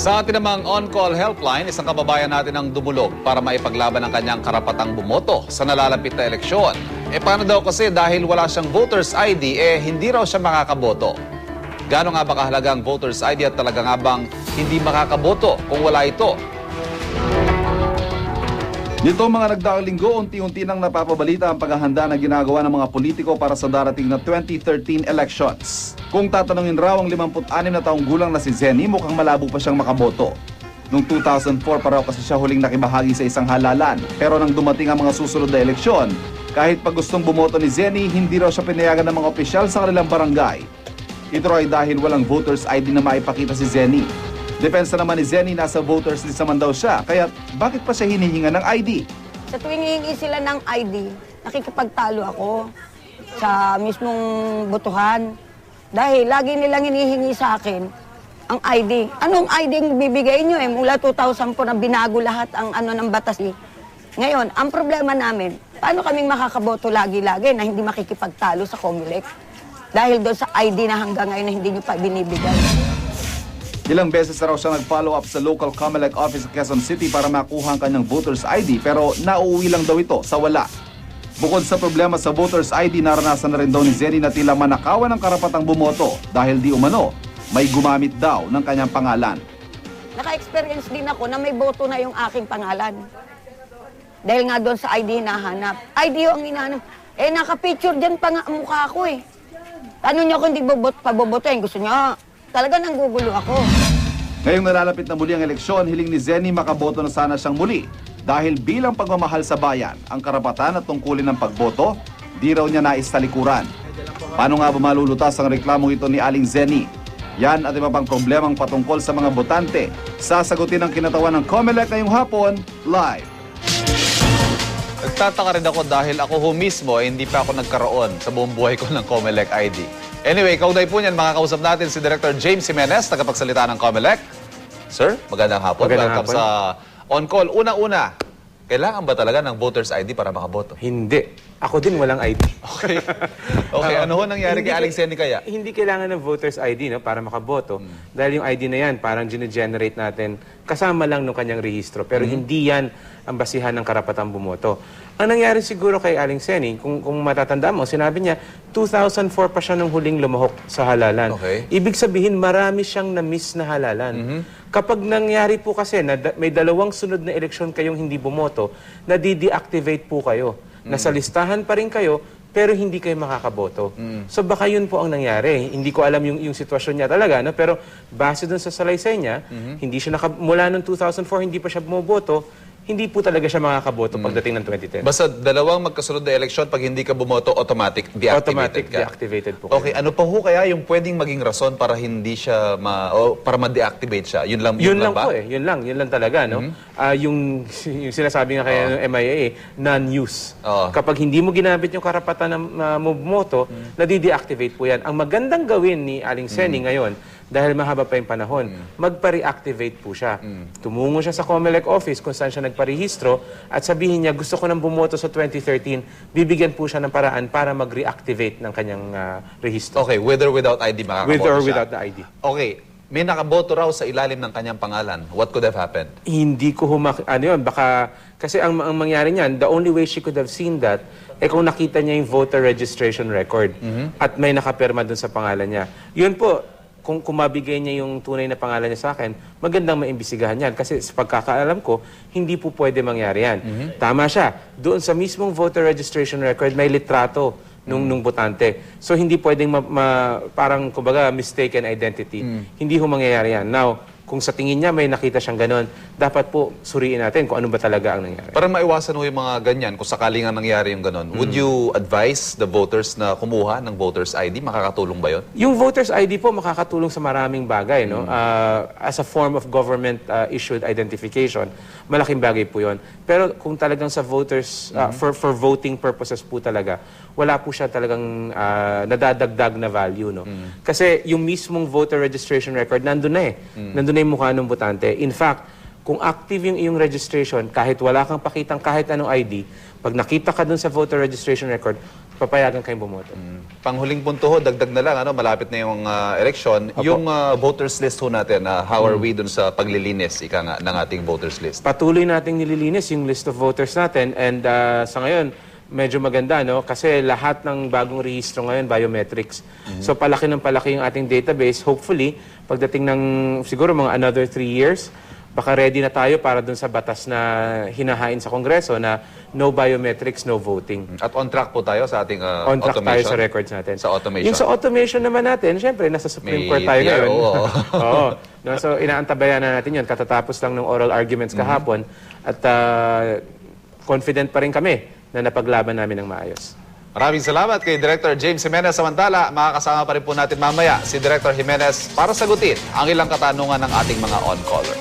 Sa atin namang on-call helpline, isang kababayan natin ang dumulog para maipaglaban ang kanyang karapatang bumoto sa nalalapit na eleksyon. Paano daw kasi dahil wala siyang voter's ID, hindi raw siya makakaboto. Gaano nga ba kahalaga ang voter's ID at talaga nga bang hindi makakaboto kung wala ito? Nito mga nagdaang linggo, unti-unti nang napapabalita ang paghahanda na ginagawa ng mga politiko para sa darating na 2013 elections. Kung tatanungin raw ang 56 na taong gulang na si Zenny, mukhang malabo pa siyang makaboto. Noong 2004 pa raw kasi siya huling nakibahagi sa isang halalan. Pero nang dumating ang mga susunod na eleksyon, kahit pa gustong bumoto ni Zenny, hindi raw siya pinayagan ng mga opisyal sa kanilang barangay. Ito raw ay dahil walang voter's ID na maipakita si Zenny. Depensa naman ni Zenny, nasa voters list naman daw siya, kaya bakit pa siya hinihinga ng ID? Sa tuwing hihingi sila ng ID, nakikipagtalo ako sa mismong botohan. Dahil lagi nilang hinihingi sa akin ang ID. Anong ID ang bibigay nyo Mula 2000 po na binago lahat ang ng batas Ngayon, ang problema namin, paano kaming makakaboto lagi-lagi na hindi makikipagtalo sa COMELEC? Dahil doon sa ID na hanggang ngayon na hindi nyo pa binibigay. Ilang beses na raw siya nag-follow up sa local COMELEC office sa Quezon City para makuha ang kanyang voter's ID pero nauuwi lang daw ito sa wala. Bukod sa problema sa voter's ID, naranasan na rin daw ni Zenny na tila manakawan ng karapatang bumoto dahil di umano may gumamit daw ng kanyang pangalan. Naka-experience din ako na may boto na yung aking pangalan. Dahil nga doon sa ID hinahanap. ID yung hinahanap. Naka-picture dyan pa nga ang mukha ko Ano nyo kung hindi pabobotohin? Gusto nyo? Talaga nanggugulo ako. Ngayong nalalapit na muli ang eleksyon, hiling ni Zenny makaboto na sana siyang muli. Dahil bilang pagmamahal sa bayan, ang karapatan at tungkulin ng pagboto, di raw niya nais talikuran. Paano nga ba malulutas ang reklamong ito ni Aling Zenny? Yan at iba pang problemang patungkol sa mga botante. Sasagutin ang kinatawan ng COMELEC ngayong hapon, live. Nagtataka rin ako dahil ako mismo hindi pa ako nagkaroon sa buong buhay ko ng COMELEC ID. Anyway, kaugnay po niyan, makakausap natin si Director James Jimenez, tagapagsalita ng COMELEC. Sir, magandang hapon. Welcome sa On Call. Una-una, kailangan ba talaga ng voter's ID para makaboto? Hindi. Ako din walang ID. Okay. Okay, ano ho nangyari kay Aling Zenny kaya? Hindi kailangan ng voter's ID para makaboto. Dahil yung ID na yan, parang gine-generate natin kasama lang ng kanyang rehistro. Pero hindi yan ang basihan ng karapatang bumoto. Ang nangyari siguro kay Aling Zenny, kung matatanda mo, sinabi niya, 2004 pa siya nung huling lumahok sa halalan. Okay. Ibig sabihin, marami siyang na-miss na halalan. Kapag nangyari po kasi na may dalawang sunod na eleksyon kayong hindi bumoto, nadi-deactivate po kayo. Nasa listahan pa rin kayo, pero hindi kayo makakaboto. So baka yun po ang nangyari. Hindi ko alam yung sitwasyon niya talaga, pero base dun sa salaysay niya, hindi siya mula noong 2004, hindi pa siya bumoboto, hindi po talaga siya makakaboto pagdating ng 2010. Basta dalawang magkasunod na eleksyon, pag hindi ka bumoto, automatic deactivated ka. Deactivated po. Okay, ano pa ho kaya yung pwedeng maging rason para hindi siya para ma-deactivate siya? Yun lang ba? Po Yun lang talaga, no? Yung sinasabi nga kaya ng MIA, non-use. Kapag hindi mo ginamit yung karapatan na bumoto, nadi-deactivate po yan. Ang magandang gawin ni Aling Zenny ngayon, dahil mahaba pa yung panahon, magpa-reactivate po siya. Tumungo siya sa COMELEC office kung saan siya nagparehistro at sabihin niya, gusto ko nang bumoto sa 2013, bibigyan po siya ng paraan para mag-reactivate ng kanyang rehistro. Okay, with or without ID makakaboto With or siya? without the ID. Okay, may nakaboto raw sa ilalim ng kanyang pangalan. What could have happened? Hindi ko baka, kasi ang mangyari niyan, the only way she could have seen that, kung nakita niya yung voter registration record at may nakapirma dun sa pangalan niya. Yun po, kung mabigay niya yung tunay na pangalan niya sa akin, magandang maimbisigahan yan. Kasi sa pagkakaalam ko, hindi po pwede mangyari yan. Tama siya. Doon sa mismong voter registration record, may litrato nung botante. So hindi pwedeng parang kumbaga mistaken identity. Hindi ho mangyayari yan. Now, kung sa tingin niya may nakita siyang ganon, dapat po suriin natin kung ano ba talaga ang nangyari. Para maiwasan ho yung mga ganyan, kung sakaling nga nangyari yung ganon, would you advise the voters na kumuha ng voter's ID? Makakatulong ba yun? Yung voter's ID po makakatulong sa maraming bagay. No? As a form of government-issued identification, malaking bagay po yun. Pero kung talagang sa voters, for voting purposes po talaga, wala po siya talagang nadadagdag na value. No? Kasi yung mismong voter registration record, nandun na Nandun na yung mukha ng botante. In fact, kung active yung iyong registration, kahit wala kang pakitang kahit anong ID, pag nakita ka dun sa voter registration record, papayagan kayong bumoto. Panghuling punto ho, dagdag na lang, malapit na yung election. Yung voters list ho natin, how are we dun sa paglilinis ng ating voters list? Patuloy nating nililinis yung list of voters natin and sa ngayon, medyo maganda, no? Kasi lahat ng bagong rehistro ngayon, biometrics. So palaki ng palaki yung ating database. Hopefully, pagdating ng siguro mga another 3 years, baka ready na tayo para dun sa batas na hinahain sa Kongreso na no biometrics, no voting. At on track po tayo sa ating On track tayo automation. sa records natin. Sa automation. Yung sa automation naman natin, syempre, nasa May Supreme Court tayo PRO, ngayon. oo. Oo. No, so, inaantabayan na natin yun. Katatapos lang ng oral arguments kahapon. At confident pa rin kami na napaglaban namin ng maayos. Maraming salamat kay Director James Jimenez. Samantala, makakasama pa rin po natin mamaya si Director Jimenez para sagutin ang ilang katanungan ng ating mga on-caller.